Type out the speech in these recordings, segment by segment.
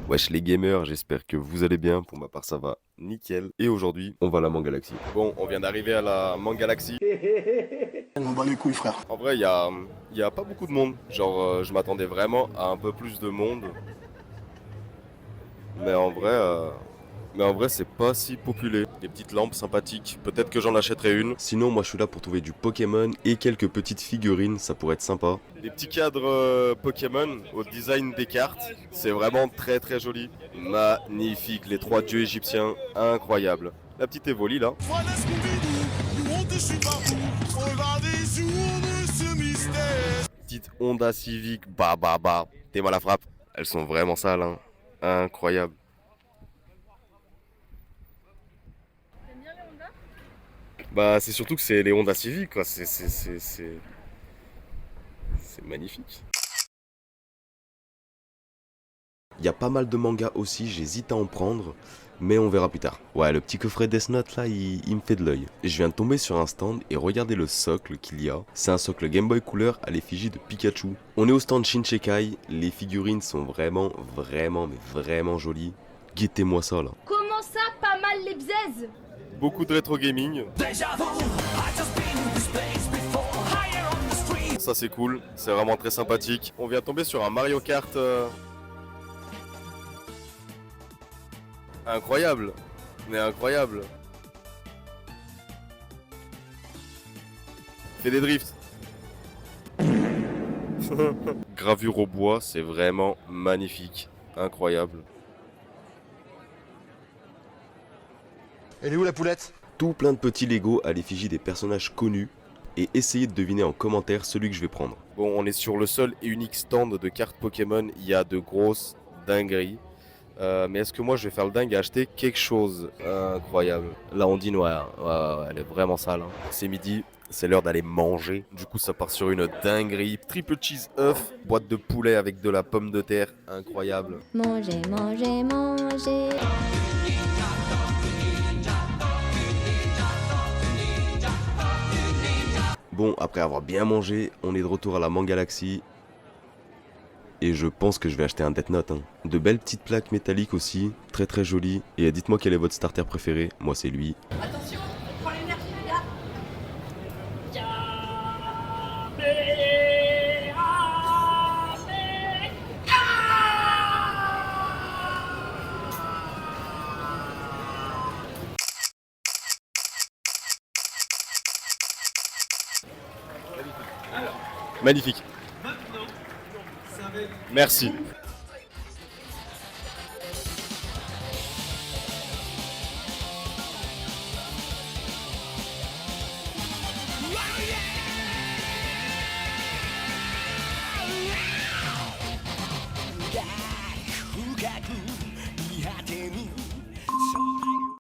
Wesh les gamers, j'espère que vous allez bien, pour ma part ça va nickel. Et aujourd'hui, on va à la Mangalaxy. Bon, on vient d'arriver à la Mangalaxy. On bat les couilles, frère. En vrai, il y a pas beaucoup de monde. Genre, je m'attendais vraiment à un peu plus de monde. Mais en vrai, c'est pas si populaire. Des petites lampes sympathiques, peut-être que j'en achèterai une. Sinon, moi je suis là pour trouver du Pokémon et quelques petites figurines, ça pourrait être sympa. Des petits cadres Pokémon au design des cartes, c'est vraiment très très joli. Magnifique, les trois dieux égyptiens, incroyable. La petite Evoli là. Voilà Scooby-Doo, nous on te suit partout. Regardez sous ce mystère. Petite Honda Civic, bah, t'es mal à frappe. Elles sont vraiment sales, hein. Incroyable. T'aimes bien les Honda? Bah c'est surtout que c'est les Honda Civic quoi, c'est magnifique. Il y a pas mal de mangas aussi, j'hésite à en prendre, mais on verra plus tard. Ouais, le petit coffret Death Note là, il me fait de l'œil. Je viens de tomber sur un stand et regardez le socle qu'il y a. C'est un socle Game Boy Couleur à l'effigie de Pikachu. On est au stand Shinsekai, les figurines sont vraiment jolies. Guettez-moi ça là. Comment ça, pas mal les bzaises? Beaucoup de rétro gaming. Ça c'est cool, c'est vraiment très sympathique. On vient de tomber sur un Mario Kart incroyable, mais incroyable. Fait des drifts. Gravure au bois, c'est vraiment magnifique, incroyable. Elle est où la poulette? Tout plein de petits Lego à l'effigie des personnages connus et essayez de deviner en commentaire celui que je vais prendre. Bon, on est sur le seul et unique stand de cartes Pokémon, il y a de grosses dingueries. Mais est-ce que moi je vais faire le dingue et acheter quelque chose? Incroyable. La ondine, ouais, elle est vraiment sale. Hein. C'est midi, c'est l'heure d'aller manger. Du coup, ça part sur une dinguerie. Triple cheese œuf, boîte de poulet avec de la pomme de terre, incroyable. Manger, manger, manger. Bon, après avoir bien mangé, on est de retour à la Mangalaxy. Et je pense que je vais acheter un Death Note. Hein. De belles petites plaques métalliques aussi, très très jolies. Et dites-moi quel est votre starter préféré. Moi c'est lui. Attention, on prend l'énergie les gars. Magnifique. Merci.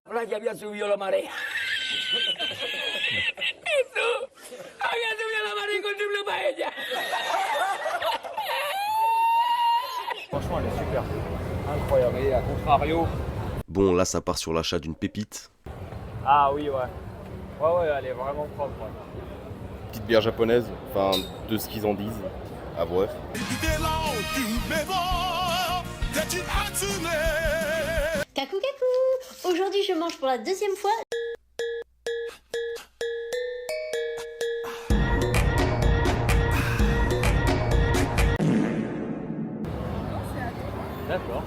Ahora que había subido la marea. Eso, había subido la marea con triple paella. Franchement, elle est super. Incroyable. Et à contrario. Bon, là ça part sur l'achat d'une pépite. Ah oui, ouais. Ouais, elle est vraiment propre. Ouais. Petite bière japonaise, enfin de ce qu'ils en disent. À voir. Kakou kakou. Aujourd'hui je mange pour la deuxième fois. D'accord.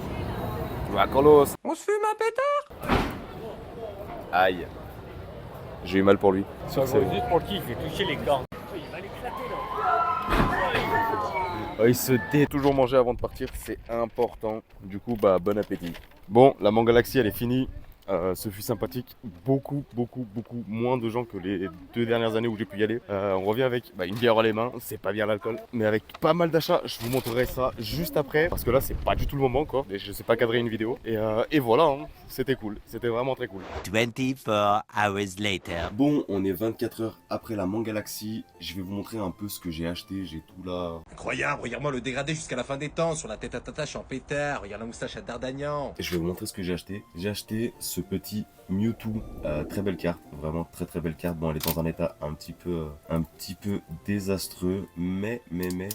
Carlos. On se fume un pétard. Aïe. J'ai eu mal pour lui. Sur juste pour le kiff, il fait toucher les cornes. Il va l'éclater là. Il se dé toujours manger avant de partir, c'est important. Du coup, bah bon appétit. Bon, la Mangalaxy elle est finie. Ce fut sympathique. Beaucoup moins de gens que les 2 dernières années où j'ai pu y aller. On revient avec une bière à les mains, c'est pas bien l'alcool, mais avec pas mal d'achats. Je vous montrerai ça juste après parce que là c'est pas du tout le moment encore. Et je sais pas cadrer une vidéo. Et voilà, hein, c'était cool, c'était vraiment très cool. 24 hours later. Bon, on est 24 heures après la Mangalaxy. Je vais vous montrer un peu ce que j'ai acheté. J'ai tout là. Incroyable, regarde-moi le dégradé jusqu'à la fin des temps, sur la tête à Tata, je suis en pétard, regarde la moustache à Dardagnan. Et je vais vous montrer ce que j'ai acheté. J'ai acheté ce petit Mewtwo, très belle carte, vraiment très belle carte. Bon, elle est dans un état un petit peu désastreux, mais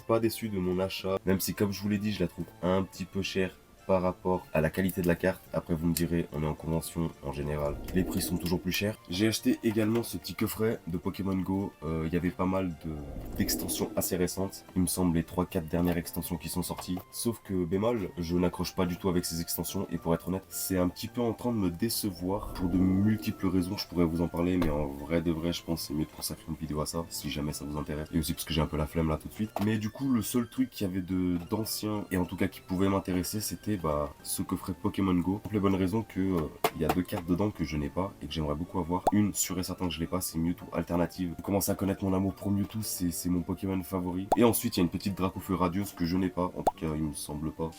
pas déçu de mon achat. Même si, comme je vous l'ai dit, je la trouve un petit peu chère par rapport à la qualité de la carte. Après vous me direz, on est en convention en général, les prix sont toujours plus chers. J'ai acheté également ce petit coffret de Pokémon Go. Il y avait pas mal d'extensions assez récentes. Il me semble les 3-4 dernières extensions qui sont sorties. Sauf que bémol, je n'accroche pas du tout avec ces extensions. Et pour être honnête, c'est un petit peu en train de me décevoir. Pour de multiples raisons, je pourrais vous en parler. Mais en vrai de vrai, je pense que c'est mieux de consacrer une vidéo à ça, si jamais ça vous intéresse. Et aussi parce que j'ai un peu la flemme là tout de suite. Mais du coup, le seul truc qu'il y avait d'ancien, et en tout cas qui pouvait m'intéresser, c'était ce coffret Pokémon Go. Pour les bonnes raisons que il y a 2 cartes dedans que je n'ai pas et que j'aimerais beaucoup avoir. Une, sûr et certain que je l'ai pas, c'est Mewtwo Alternative. Vous commencez à connaître mon amour pour Mewtwo, c'est mon Pokémon favori. Et ensuite, il y a une petite Dracofeu Radios que je n'ai pas, en tout cas, il me semble pas.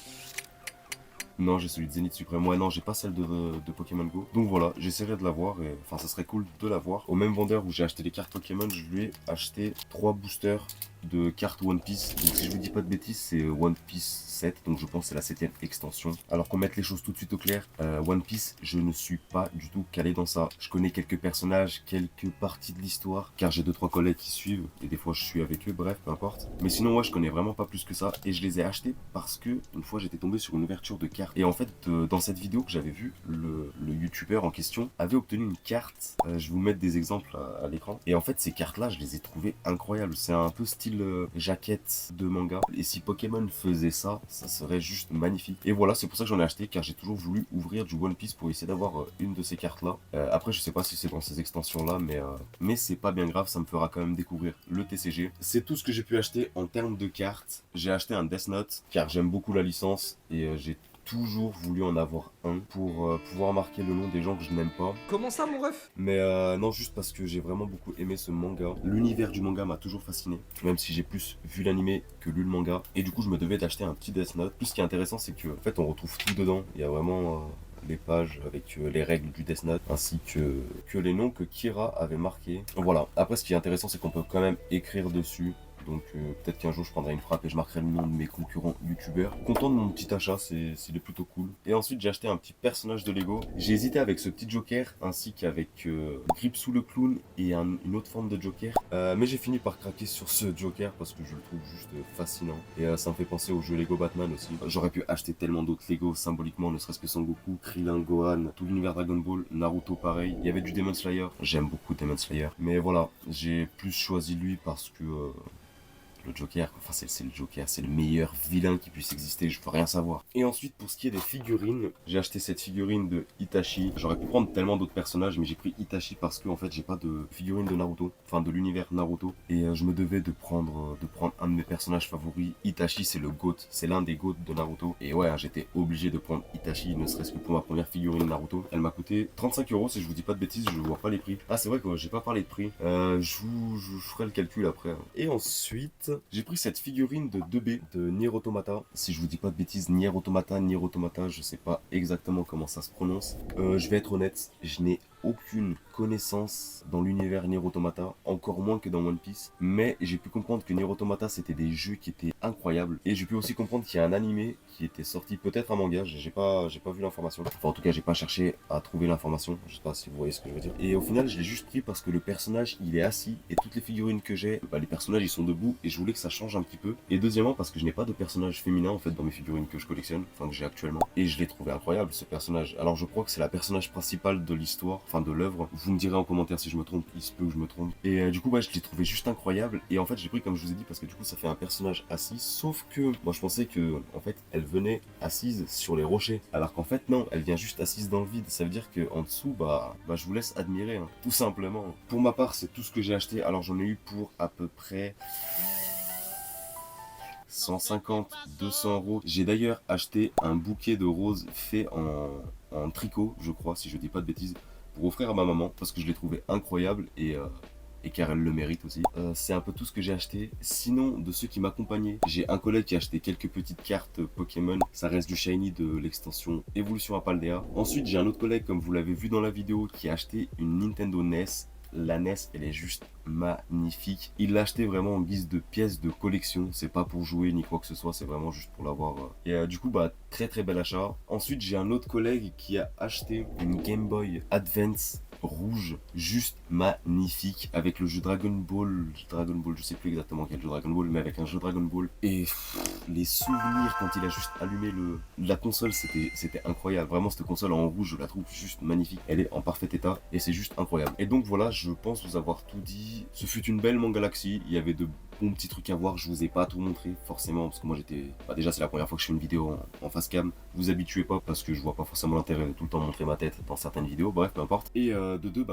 Non, j'ai celui de Zénith Suprême. Ouais, non, j'ai pas celle de Pokémon Go. Donc voilà, j'essaierai de l'avoir. Enfin, ça serait cool de l'avoir. Au même vendeur où j'ai acheté les cartes Pokémon, je lui ai acheté 3 boosters de cartes One Piece. Donc si je vous dis pas de bêtises, c'est One Piece 7. Donc je pense que c'est la 7ème extension. Alors qu'on mette les choses tout de suite au clair, One Piece, je ne suis pas du tout calé dans ça. Je connais quelques personnages, quelques parties de l'histoire, car j'ai 2-3 collègues qui suivent. Et des fois je suis avec eux, bref, peu importe. Mais sinon, ouais, je connais vraiment pas plus que ça. Et je les ai achetés parce que une fois j'étais tombé sur une ouverture de cartes. Et en fait, dans cette vidéo que j'avais vue, le youtubeur en question avait obtenu une carte. Je vais vous mettre des exemples à l'écran. Et en fait, ces cartes-là, je les ai trouvées incroyables. C'est un peu style jaquette de manga. Et si Pokémon faisait ça, ça serait juste magnifique. Et voilà, c'est pour ça que j'en ai acheté, car j'ai toujours voulu ouvrir du One Piece pour essayer d'avoir une de ces cartes-là. Après, je sais pas si c'est dans ces extensions-là, mais c'est pas bien grave, ça me fera quand même découvrir le TCG. C'est tout ce que j'ai pu acheter en termes de cartes. J'ai acheté un Death Note, car j'aime beaucoup la licence, et j'ai toujours voulu en avoir un pour pouvoir marquer le nom des gens que je n'aime pas. Comment ça, mon ref? Mais non, juste parce que j'ai vraiment beaucoup aimé ce manga. L'univers du manga m'a toujours fasciné, même si j'ai plus vu l'animé que lu le manga. Et du coup, je me devais d'acheter un petit Death Note. Plus ce qui est intéressant, c'est que en fait, on retrouve tout dedans. Il y a vraiment les pages avec les règles du Death Note, ainsi que les noms que Kira avait marqués. Voilà. Après, ce qui est intéressant, c'est qu'on peut quand même écrire dessus. Donc peut-être qu'un jour je prendrai une frappe et je marquerai le nom de mes concurrents youtubeurs. Content de mon petit achat, c'est plutôt cool. Et ensuite j'ai acheté un petit personnage de Lego. J'ai hésité avec ce petit Joker ainsi qu'avec Gripsou le clown et une autre forme de Joker. Mais j'ai fini par craquer sur ce Joker parce que je le trouve juste fascinant. Et ça me fait penser au jeu Lego Batman aussi. J'aurais pu acheter tellement d'autres Lego symboliquement, ne serait-ce que Sangoku, Krillin, Gohan, tout l'univers Dragon Ball, Naruto pareil. Il y avait du Demon Slayer. J'aime beaucoup Demon Slayer. Mais voilà, j'ai plus choisi lui parce que le Joker, enfin c'est le Joker, c'est le meilleur vilain qui puisse exister, je veux rien savoir. Et ensuite pour ce qui est des figurines, j'ai acheté cette figurine de Itachi. J'aurais pu prendre tellement d'autres personnages, mais j'ai pris Itachi parce que en fait j'ai pas de figurine de Naruto, enfin de l'univers Naruto. Et je me devais de prendre un de mes personnages favoris. Itachi c'est le GOAT, c'est l'un des GOAT de Naruto. Et ouais, j'étais obligé de prendre Itachi, ne serait-ce que pour ma première figurine Naruto. Elle m'a coûté 35 € si je vous dis pas de bêtises, je vois pas les prix. Ah c'est vrai que j'ai pas parlé de prix, je ferai le calcul après. Et ensuite j'ai pris cette figurine de 2B de Nier Automata. Si je vous dis pas de bêtises, Nier Automata, je sais pas exactement comment ça se prononce. Je vais être honnête, je n'ai aucune connaissance dans l'univers Nier Automata, encore moins que dans One Piece, mais j'ai pu comprendre que Nier Automata c'était des jeux qui étaient incroyables, et j'ai pu aussi comprendre qu'il y a un animé qui était sorti, peut-être un manga, j'ai pas vu l'information, enfin en tout cas j'ai pas cherché à trouver l'information, je sais pas si vous voyez ce que je veux dire, et au final je l'ai juste pris parce que le personnage il est assis, et toutes les figurines que j'ai, les personnages ils sont debout, et je voulais que ça change un petit peu, et deuxièmement parce que je n'ai pas de personnage féminin en fait dans mes figurines que je collectionne, enfin que j'ai actuellement, et je l'ai trouvé incroyable ce personnage. Alors je crois que c'est la personnage principale de l'histoire, de l'œuvre. Vous me direz en commentaire si je me trompe, il se peut que je me trompe. Et du coup, ouais, je l'ai trouvé juste incroyable. Et en fait, j'ai pris comme je vous ai dit parce que du coup, ça fait un personnage assis. Sauf que moi, je pensais que en fait, elle venait assise sur les rochers. Alors qu'en fait, non, elle vient juste assise dans le vide. Ça veut dire que en dessous, je vous laisse admirer, hein, tout simplement. Pour ma part, c'est tout ce que j'ai acheté. Alors j'en ai eu pour à peu près 150, 200 €. J'ai d'ailleurs acheté un bouquet de roses fait en tricot, je crois, si je dis pas de bêtises, pour offrir à ma maman parce que je l'ai trouvé incroyable et car elle le mérite aussi. C'est un peu tout ce que j'ai acheté. Sinon, de ceux qui m'accompagnaient, j'ai un collègue qui a acheté quelques petites cartes Pokémon. Ça reste du shiny de l'extension Évolution à Paldea. Ensuite, j'ai un autre collègue, comme vous l'avez vu dans la vidéo, qui a acheté une Nintendo NES. La NES, elle est juste magnifique. Il l'a acheté vraiment en guise de pièce de collection. C'est pas pour jouer ni quoi que ce soit, c'est vraiment juste pour l'avoir. Et du coup, très très bel achat. Ensuite, j'ai un autre collègue qui a acheté une Game Boy Advance rouge, juste magnifique, avec le jeu Dragon Ball, je sais plus exactement quel jeu Dragon Ball, mais avec un jeu Dragon Ball. Et les souvenirs quand il a juste allumé la console, c'était incroyable. Vraiment, cette console en rouge, je la trouve juste magnifique. Elle est en parfait état et c'est juste incroyable. Et donc voilà, je pense vous avoir tout dit. Ce fut une belle Mangalaxy. Il y avait de bons petits trucs à voir. Je vous ai pas tout montré forcément parce que moi j'étais. Déjà, c'est la première fois que je fais une vidéo en face cam. Vous habituez pas parce que je vois pas forcément l'intérêt de tout le temps montrer ma tête dans certaines vidéos. Bref, peu importe. Et de deux,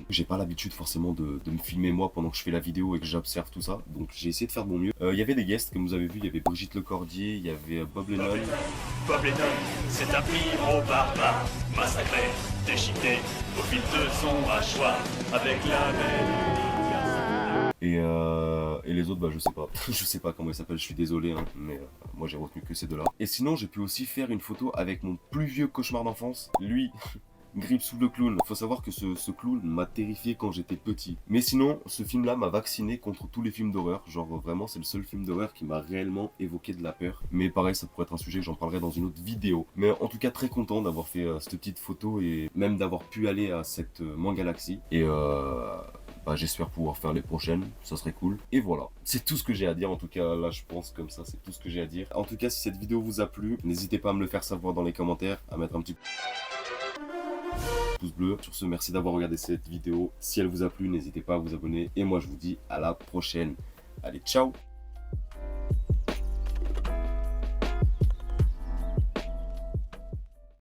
j'ai pas l'habitude forcément de me filmer moi pendant que je fais la vidéo et que j'observe tout ça. Donc j'ai essayé de faire de mon mieux. Il y avait des guests, comme vous avez vu. Il y avait Brigitte Lecordier, il y avait Bob Lennon. Bob Lennon, c'est un pyro barbare, massacré, déchiqueté, au fil de son mâchoire, avec la même. Et les autres, je sais pas. Je sais pas comment ils s'appellent, je suis désolé, hein, mais moi j'ai retenu que ces deux-là. Et sinon, j'ai pu aussi faire une photo avec mon plus vieux cauchemar d'enfance. Lui, Gripsou le clown. Faut savoir que ce clown m'a terrifié quand j'étais petit. Mais sinon, ce film-là m'a vacciné contre tous les films d'horreur. Genre vraiment, c'est le seul film d'horreur qui m'a réellement évoqué de la peur. Mais pareil, ça pourrait être un sujet que j'en parlerai dans une autre vidéo. Mais en tout cas, très content d'avoir fait cette petite photo et même d'avoir pu aller à cette Mangalaxy. Et j'espère pouvoir faire les prochaines, ça serait cool. Et voilà, c'est tout ce que j'ai à dire. En tout cas, là, je pense comme ça, c'est tout ce que j'ai à dire. En tout cas, si cette vidéo vous a plu, n'hésitez pas à me le faire savoir dans les commentaires, à mettre un petit pouce bleu. Sur ce, merci d'avoir regardé cette vidéo. Si elle vous a plu, n'hésitez pas à vous abonner. Et moi, je vous dis à la prochaine. Allez, ciao!